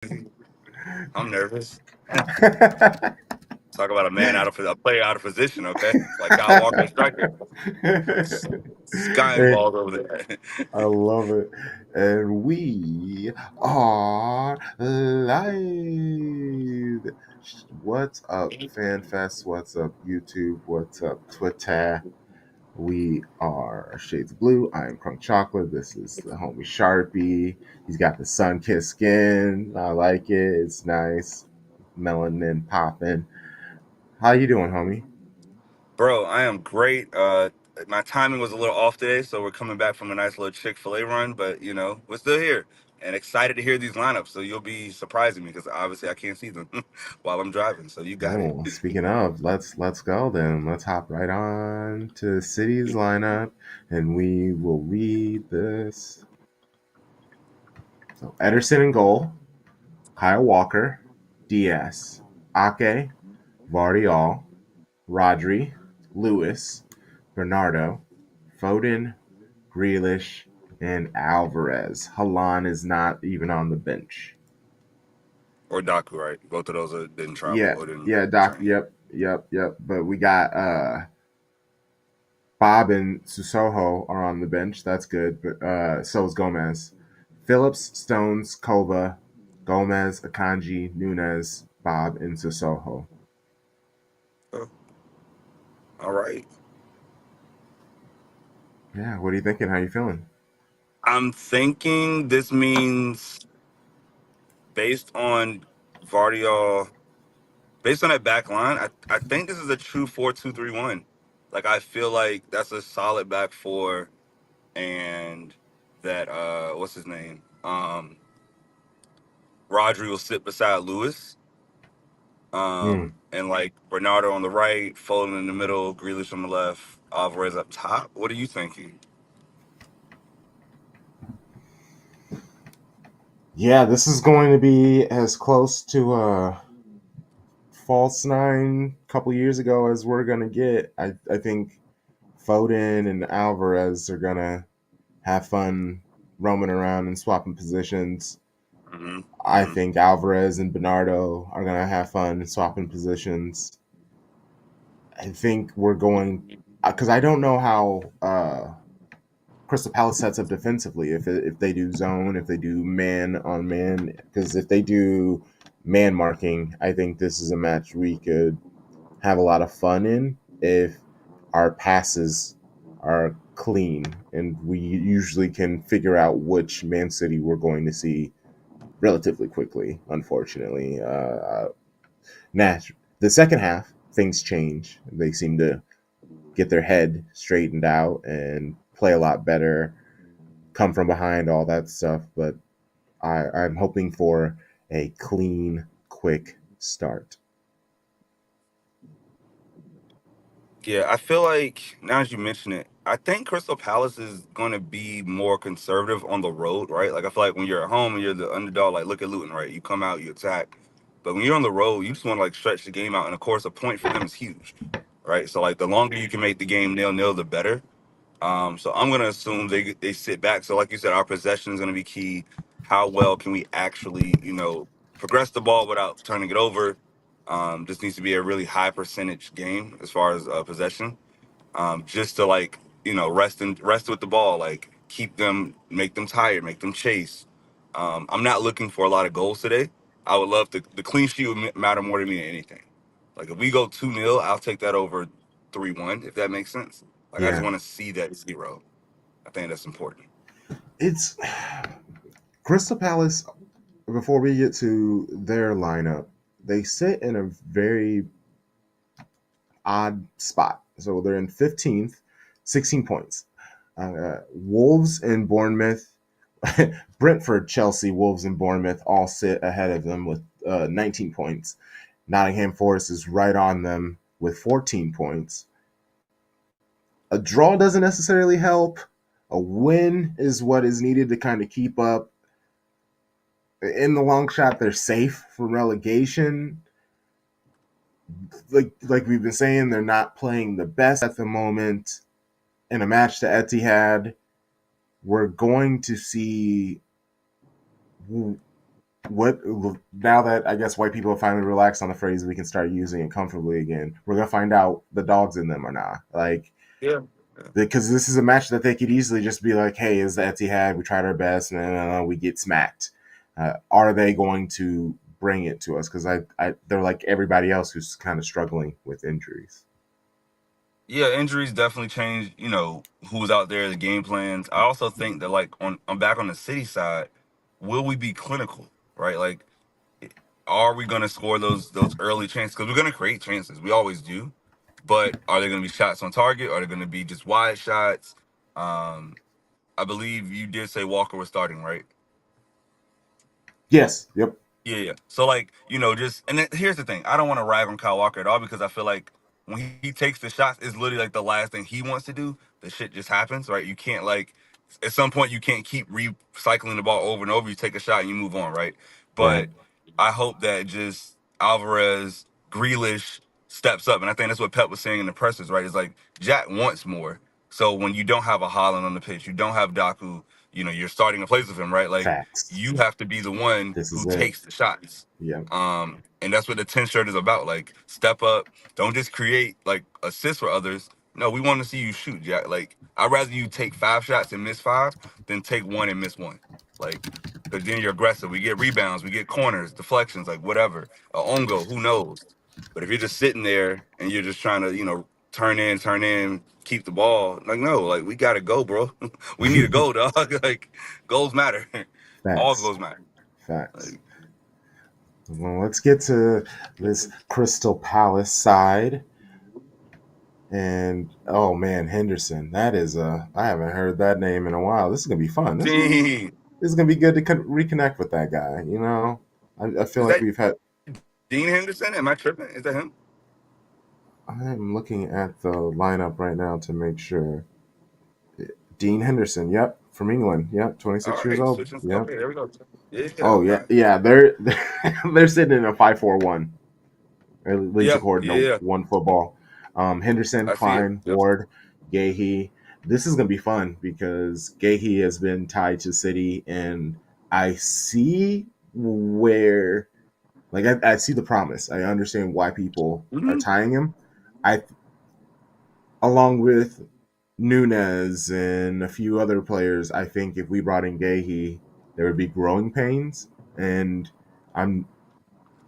I'm nervous. Talk about a player out of position. Okay, it's like Kyle Walker, striker, skying Hey, balls over there. I love it. And we are live. What's up, FanFest? What's up, YouTube? What's up, Twitter? We are Shades of Blue. I am Crunk Chocolate. This is the homie Sharpie. He's got the sun kissed skin. I like it. It's nice. Melanin popping. How you doing, homie? Bro, I am great. My timing was a little off today, so we're coming back from a nice little Chick-fil-A run, but we're still here and excited to hear these lineups. So you'll be surprising me because obviously I can't see them while I'm driving. So you got it. Oh, speaking of, let's go then. Let's hop right on to City's lineup, and we will read this. So Ederson in goal, Kyle Walker, Diaz, Ake, Vardiol, Rodri, Lewis, Bernardo, Foden, Grealish, and Alvarez. Halan is not even on the bench. Or Daku, right? Both of those didn't travel Yeah, or didn't yeah, Doc. train. Yep. But we got Bob and Susoho are on the bench. That's good. But so is Gomez. Phillips, Stones, Kova, Gomez, Akanji, Nunez, Bob, and Susoho. Oh, all right. Yeah, what are you thinking? How you feeling? I'm thinking this means based on Vardiol, based on that back line, I think this is a true 4-2-3-1. Like I feel like that's a solid back four, and that what's his name? Rodri will sit beside Lewis. Hmm. And like Bernardo on the right, Foden in the middle, Grealish on the left, Alvarez up top. What are you thinking? Yeah, this is going to be as close to a false nine a couple years ago as we're gonna get. I think Foden and Alvarez are gonna have fun roaming around and swapping positions. Hmm. I Hmm. think Alvarez and Bernardo are gonna have fun swapping positions. I think we're going because I don't know how Crystal Palace sets up defensively. If they do zone, if they do man on man, because if they do man marking, I think this is a match we could have a lot of fun in if our passes are clean and we usually can figure out which Man City we're going to see relatively quickly. Unfortunately, Nash. The second half, things change. They seem to get their head straightened out and play a lot better, come from behind, all that stuff. But I'm hoping for a clean, quick start. Yeah, I feel like now as you mention it, I think Crystal Palace is going to be more conservative on the road, right? Like I feel like when you're at home and you're the underdog, like look at Luton, right? You come out, you attack, but when you're on the road, you just want to like stretch the game out, and of course, a point for them is huge, right? So like the longer you can make the game 0-0, the better. So I'm gonna assume they sit back. So like you said, our possession is gonna be key. How well can we actually, progress the ball without turning it over? This needs to be a really high percentage game as far as possession. Just to like, rest with the ball, like keep them, make them tired, make them chase. I'm not looking for a lot of goals today. I would love the clean sheet would matter more to me than anything. Like if we go 2-0, I'll take that over 3-1, if that makes sense. Like I just Yeah, want to see that zero. I think that's important. it's Crystal Palace. Before we get to their lineup, they sit in a very odd spot. So they're in 15th, 16 points. Wolves and Bournemouth, Brentford, Chelsea, Wolves, and Bournemouth all sit ahead of them with 19 points. Nottingham Forest is right on them with 14 points. A draw doesn't necessarily help. A win is what is needed to kind of keep up. In the long shot, they're safe from relegation. Like we've been saying, they're not playing the best at the moment. In a match to Etihad, we're going to see what now that I guess white people have finally relaxed on the phrase, we can start using it comfortably again. We're gonna find out the dogs in them or not. Like Yeah. because this is a match that they could easily just be like, "Hey, is the Etihad? We tried our best, and we get smacked." Are they going to bring it to us? Because they're like everybody else who's kind of struggling with injuries. Yeah, injuries definitely change, who's out there, the game plans. I also think that like I'm back on the city side, will we be clinical, right? Like are we gonna score those early chances? Because we're gonna create chances. We always do. But are they gonna be shots on target? Are they gonna be just wide shots? Um, I believe you did say Walker was starting, right? Yes. Yep. Yeah, yeah. So like, just and then, here's the thing. I don't want to rag on Kyle Walker at all because I feel like when he takes the shots, it's literally like the last thing he wants to do. The shit just happens, right? You can't like at some point you can't keep recycling the ball over and over. You take a shot and you move on, right? Right. But I hope that just Alvarez, Grealish steps up, and I think that's what Pep was saying in the pressers, right? It's like Jack wants more. So when you don't have a Holland on the pitch, you don't have Doku, you're starting in place of him, right? Like Facts. you have to be the one This who is it. takes the shots. Yep. And that's what the 10 shirt is about. Like, step up. Don't just create like assists for others. No, we want to see you shoot, Jack. Like, I'd rather you take 5 shots and miss 5 than take one and miss one. Like, because then you're aggressive. We get rebounds, we get corners, deflections, like whatever. A on go, who knows? But if you're just sitting there and you're just trying to, turn in, keep the ball, like, no, like, we got to go, bro. We need a goal, dog. Like, goals matter. All Facts. goals matter. Facts. Like, Well, let's get to this Crystal Palace side. And oh man, Henderson. That is I haven't heard that name in a while. This is gonna be fun. dang. This is gonna be good to reconnect with that guy. You know, I feel Is like that we've had. Dean Henderson? Am I tripping? Is that him? I'm looking at the lineup right now to make sure. Dean Henderson. Yep, from England. Yep, All 26 years right, old. switching. Yep. Okay, there we go. Yeah, yeah, Oh yeah, okay. yeah. They're they're sitting in a 5-4-1. Leads Yeah, according yeah, to yeah. One Football. Henderson, I see it. Klein, Yep. Ward, Gahey. This is gonna be fun because Gahey has been tied to City, and I see where, like, I see the promise. I understand why people are Hmm. tying him. I, along with Nunez and a few other players, I think if we brought in Gahey, there would be growing pains, and I'm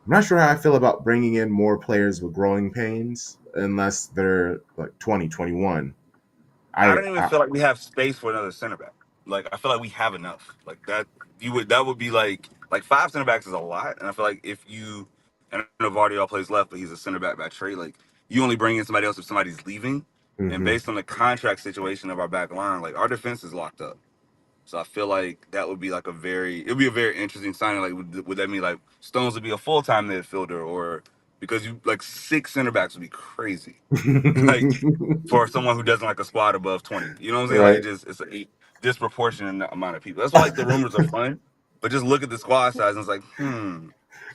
not sure how I feel about bringing in more players with growing pains unless they're like 2021. I I, don't even I feel like we have space for another center back. Like I feel like we have enough. Like that would be like 5 center backs is a lot. And I feel like if you and I know Vardy all plays left, but he's a center back by trade, like you only bring in somebody else if somebody's leaving. And mhm. based on the contract situation of our back line, like our defense is locked up. So I feel like that would be like it would be a very interesting signing. Like, would that mean like Stones would be a full time midfielder, or because you like 6 center backs would be crazy, like for someone who doesn't like a squad above 20. You know what I'm saying? Like Right. it's a disproportionate amount of people. That's why like the rumors are fun, but just look at the squad size and it's like,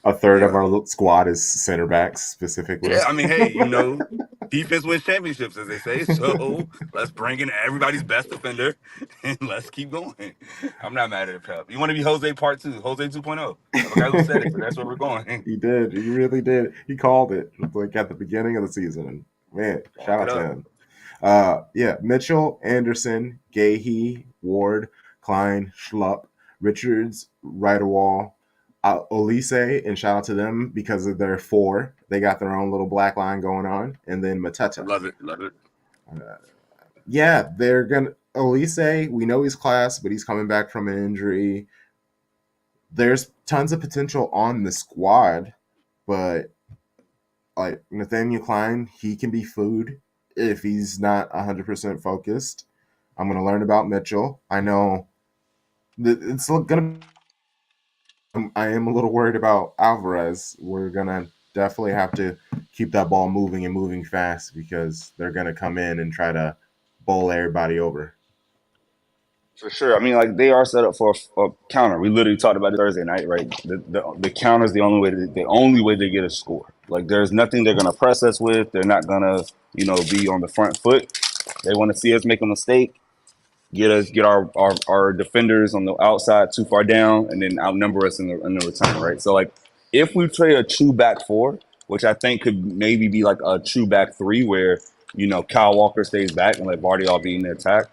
A third of yeah, our squad is center backs specifically. yeah. I mean, hey, defense wins championships, as they say. So let's bring in everybody's best defender and let's keep going. I'm not mad at Pep. You want to be Jose Part Two, Jose 2.0. I forgot who said it, but that's where we're going. He did. He really did. He called it like at the beginning of the season. And man, shout Walk it out to up. him. Yeah, Mitchell, Anderson, Gahey, Ward, Klein, Schlupp, Richards, Riderwall, Olise, and shout out to them because of their four. They got their own little black line going on. And then I Mateta. love it. Love it. Yeah, they're going to. Olise, we know he's class, but he's coming back from an injury. There's tons of potential on the squad, but like Nathaniel Klein, he can be food if he's not 100% focused. I'm going to learn about Mitchell. I know that it's going to. I am a little worried about Alvarez. We're going to definitely have to keep that ball moving and moving fast because they're going to come in and try to bowl everybody over. For sure. I mean, like they are set up for a counter. We literally talked about it Thursday night, right? The counter is the only way they get a score. Like there's nothing they're gonna press us with. They're not gonna be on the front foot. They want to see us make a mistake. get our defenders on the outside too far down, and then outnumber us in the return, right? So like if we trade a true back four, which I think could maybe be like a true back three, where Kyle Walker stays back and let Vardy all be in the attack,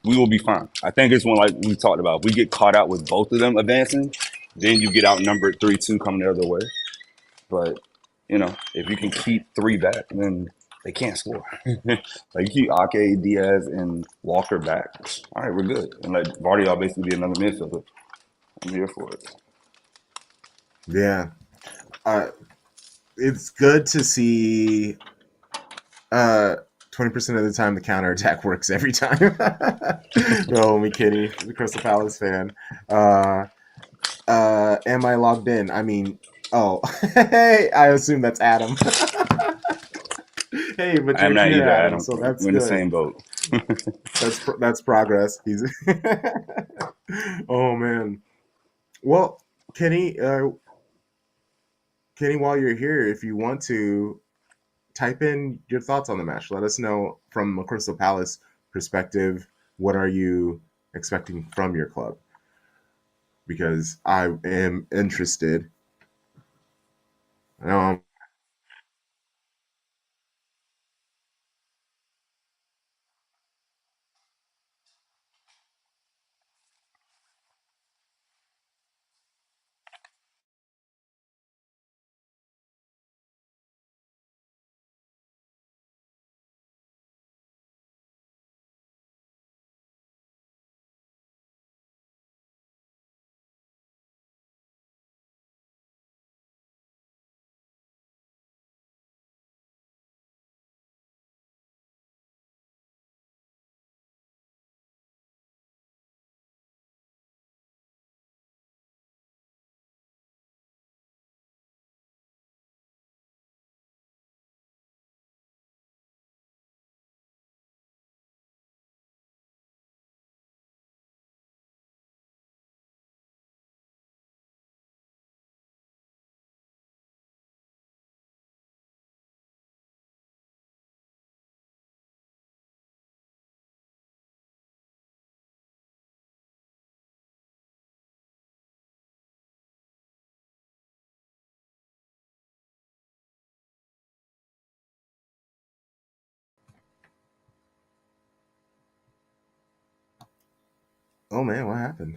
we will be fine. I think it's when, like we talked about, if we get caught out with both of them advancing, then you get outnumbered 3-2 coming the other way. But if you can keep three back, then they can't score. Like you keep Ake, Diaz, and Walker back. All right, we're good. And let Vardy basically be another midfielder. I'm here for it. Yeah. It's good to see 20% of the time the counterattack works every time. No, me kidding. The Crystal Palace fan. Am I logged in? I mean, oh, hey, I assume that's Adam. Hey, but I'm you're not here, either, Adam, Adam. so that's We're in the good. same boat. That's progress. He's oh man. Well, Kenny, Kenny, while you're here, if you want to type in your thoughts on the match, let us know from a Crystal Palace perspective. What are you expecting from your club? Because I am interested. Um, oh man, what happened?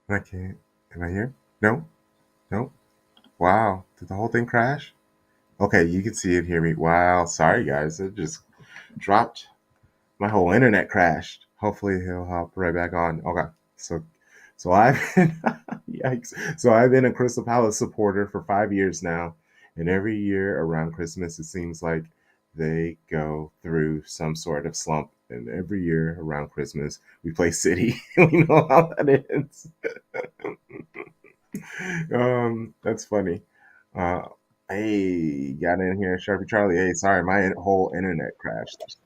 I can't. Am I here? No, no. Wow, did the whole thing crash? Okay, you can see and hear me. Wow, sorry guys, it just dropped. My whole internet crashed. Hopefully he'll hop right back on. Okay, so I've been yikes. So I've been a Crystal Palace supporter for 5 years now, and every year around Christmas it seems like they go through some sort of slump. And every year around Christmas we play City. We know how that ends. That's funny. Uh, hey, got in here, Sharpie Charlie. Hey, sorry, my whole internet crashed.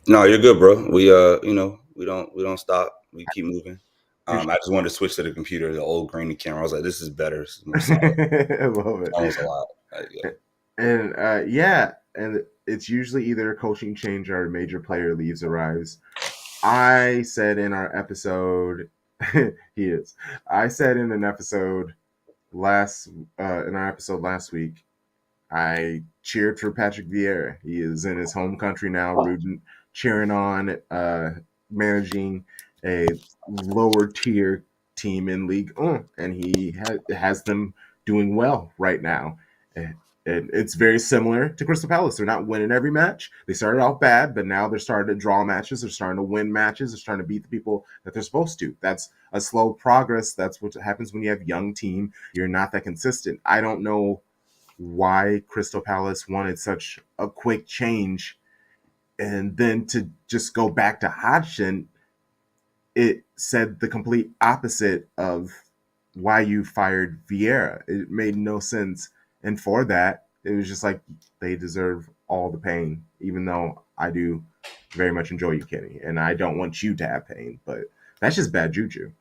No, you're good, bro. We don't stop. We keep moving. I just wanted to switch to the computer, the old grainy camera. I was like, this is better. This is more solid. I love it. That was a lot. Yeah. And yeah, and it's usually either a coaching change or a major player leaves arrives. I said in our episode, he is. I said in an episode last in our episode last week, I cheered for Patrick Vieira. He is in his home country now, rooting, cheering on, managing a lower tier team in League One, and he has them doing well right now. And it's very similar to Crystal Palace. They're not winning every match. They started out bad, but now they're starting to draw matches. They're starting to win matches. They're starting to beat the people that they're supposed to. That's a slow progress. That's what happens when you have young team. You're not that consistent. I don't know why Crystal Palace wanted such a quick change, and then to just go back to Hodgson, it said the complete opposite of why you fired Vieira. It made no sense, and for that, it was just like they deserve all the pain, even though I do very much enjoy you, Kenny, and I don't want you to have pain, but that's just bad juju.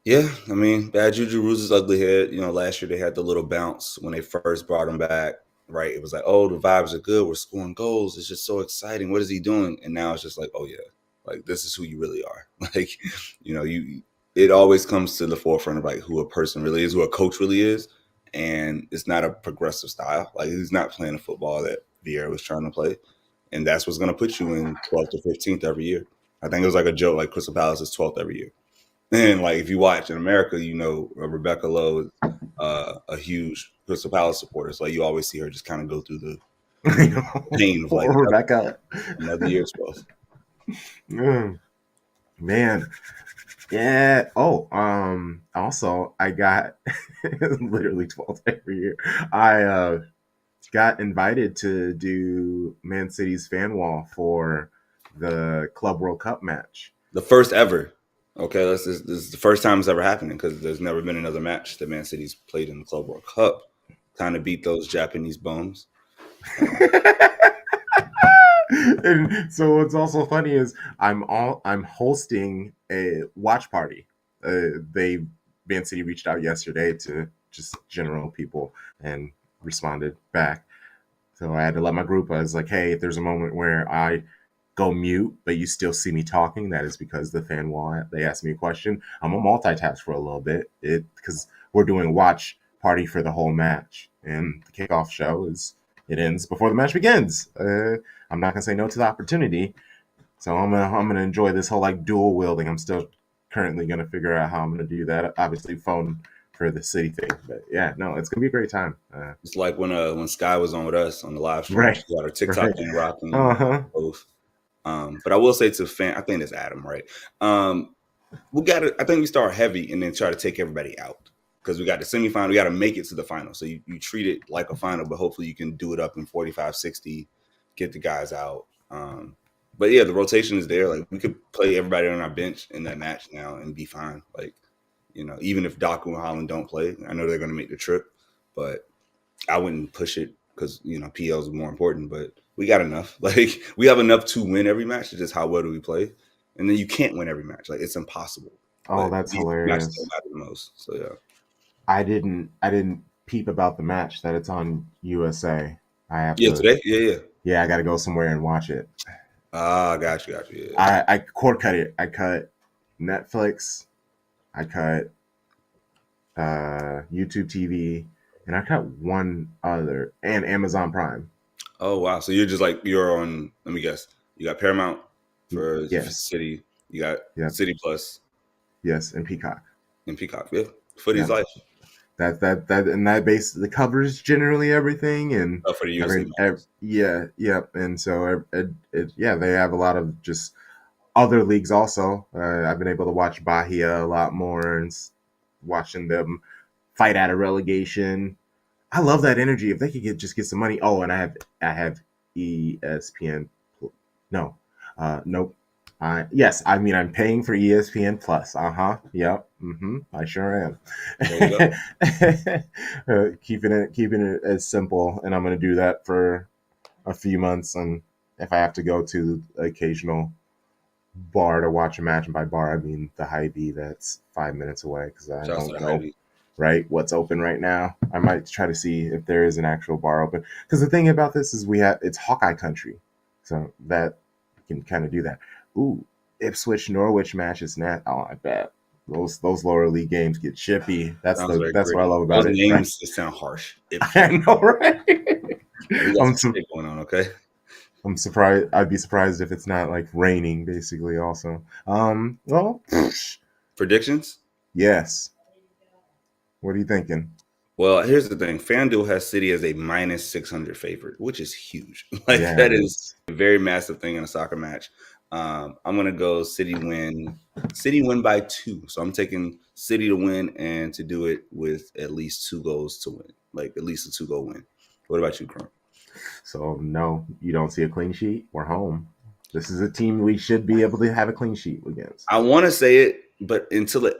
Yeah, I mean, bad juju rules his ugly head. Last year they had the little bounce when they first brought him back. Right, it was like, oh, the vibes are good. We're scoring goals. It's just so exciting. What is he doing? And now it's just like, oh yeah, like this is who you really are. Like, you. It always comes to the forefront of like who a person really is, who a coach really is, and it's not a progressive style. Like he's not playing the football that Vieira was trying to play, and that's what's going to put you in 12th to 15th every year. I think it was like a joke, like Crystal Palace is 12th every year. And like if you watch in America, Rebecca Lowe is a huge Crystal Palace supporter. So like, you always see her just kind of go through the pain of like Poor Rebecca. another year's growth. Man. Yeah. Oh, also I got literally 12th every year. I got invited to do Man City's fan wall for the Club World Cup match. The first ever. Okay, this is the first time it's ever happening because there's never been another match that Man City's played in the Club World Cup. Kind of beat those Japanese bums. And so what's also funny is I'm hosting a watch party. Man City reached out yesterday to just general people and responded back. So I had to let my group. I was like, hey, if there's a moment where I go mute, but you still see me talking, that is because the fan wall, they asked me a question. I'm gonna multitask for a little bit because we're doing watch party for the whole match, and the kickoff show it ends before the match begins. I'm not gonna say no to the opportunity, so I'm gonna enjoy this whole like dual wielding. I'm still currently gonna figure out how I'm gonna do that. Obviously, phone for the city thing, but yeah, no, it's gonna be a great time. It's like when Sky was on with us on the live stream. Right, She got her TikTok right. thing rocking. Uh-huh. But I will say to fan, I think it's Adam, right? I think we start heavy and then try to take everybody out because we got the semifinal. We got to make it to the final. So you treat it like a final, but hopefully you can do it up in 45, 60, get the guys out. But yeah, the rotation is there. Like we could play everybody on our bench in that match now and be fine. Like, even if Doku and Holland don't play, I know they're going to make the trip, but I wouldn't push it because, PLs are more important, but we got enough. Like we have enough to win every match. It's just how well do we play? And then you can't win every match. Like it's impossible. Oh, But that's these matches hilarious. don't matter the most. So yeah. I didn't peep about the match that it's on USA. I have Yeah, to. today? Yeah. Yeah, I got to go somewhere and watch it. Got you. Yeah. I cord cut it. I cut Netflix. I cut YouTube TV, and I cut one other, and Amazon Prime. Oh wow. So you're just like you're on, let me guess. You got Paramount for Yes. City. You got Yep. City Plus Yes, and Peacock. and Peacock. Yeah. Footy's Yep. life. That basically covers generally everything, and For the USA matches. and so yeah, they have a lot of just other leagues also. I've been able to watch Bahia a lot more and watching them fight out of relegation. I love that energy. If they could get some money. Oh, and I have ESPN. No, nope. Yes, I mean I'm paying for ESPN Plus. Yep. I sure am. There you go. Keeping it as simple, and I'm gonna do that for a few months. And if I have to go to the occasional bar to watch a match, and by bar I mean the Hy-Vee that's 5 minutes away because I Shouts to don't the know Hy-Vee. right what's open right now. I might try to see if there is an actual bar open because the thing about this is it's Hawkeye country, so that can kind of do that. Ooh, Ipswich Norwich match is not. Oh, I bet those lower league games get chippy. That's Sounds very what I gritty. love about Those it. Right? names just sound harsh. I know, right? We got I'm some shit going on, okay? I'm surprised. I'd be surprised if it's not like raining, basically. Also, well, Predictions? yes. What are you thinking? Well, here's the thing. FanDuel has City as a minus 600 favorite, which is huge. Like Yeah, that it is is. a very massive thing in a soccer match. I'm gonna go City win. City win by 2. So I'm taking City to win and to do it with at least 2 goals to win. Like at least a 2-goal win. What about you, Crum? So no, you don't see a clean sheet. We're home. This is a team we should be able to have a clean sheet against. I want to say it, but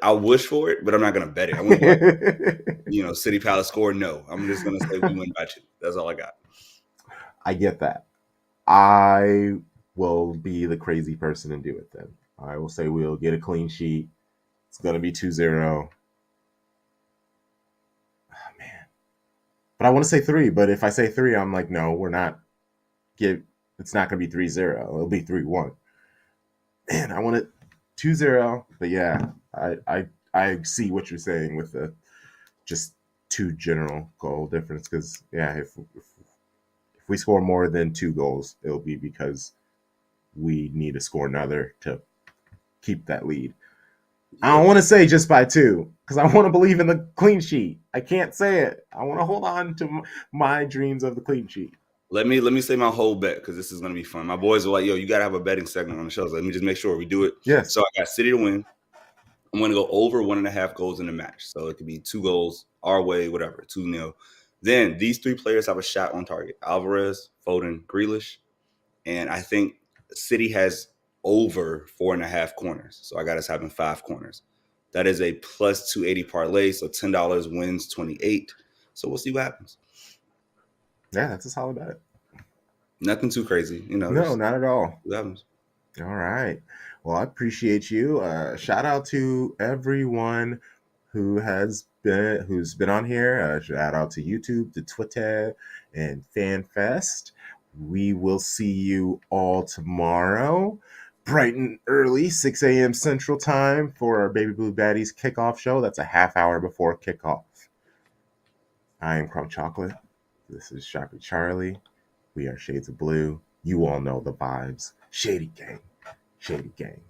I wish for it, but I'm not gonna bet it. I wouldn't be like, City Palace score. No, I'm just gonna say we win by 2. That's all I got. I get that. I will be the crazy person and do it then. I will say we'll get a clean sheet. It's going to be 2-0. Oh, man. But I want to say 3, but if I say 3, I'm like, no, we're not. It's not going to be 3-0. It'll be 3-1. Man, I want it 2-0. But yeah, I see what you're saying with the just 2 general goal difference because, yeah, if we score more than 2 goals, it'll be because we need to score another to keep that lead. I don't want to say just by 2 because I want to believe in the clean sheet. I can't say it. I want to hold on to my dreams of the clean sheet. Let me say my whole bet because this is gonna be fun. My boys are like, yo, you gotta have a betting segment on the show. So let me just make sure we do it. Yes. So I got City to win. I'm gonna go over 1.5 goals in the match. So it could be 2 goals our way, whatever, 2-0. Then these 3 players have a shot on target: Alvarez, Foden, Grealish, and I think City has over 4.5 corners. So I got us having 5 corners. That is a plus 280 parlay. So $10 wins 28. So we'll see what happens. Yeah, that's a solid bet. Nothing too crazy, No, just not at all. what happens. All right. Well, I appreciate you. Shout out to everyone who's been on here. Shout out to YouTube, to Twitter, and FanFest. We will see you all tomorrow, bright and early, 6 a.m. Central Time for our Baby Blue Baddies kickoff show. That's a half hour before kickoff. I am Crumb Chocolate. This is Sharpie Charlie. We are Shades of Blue. You all know the vibes. Shady Gang. Shady Gang.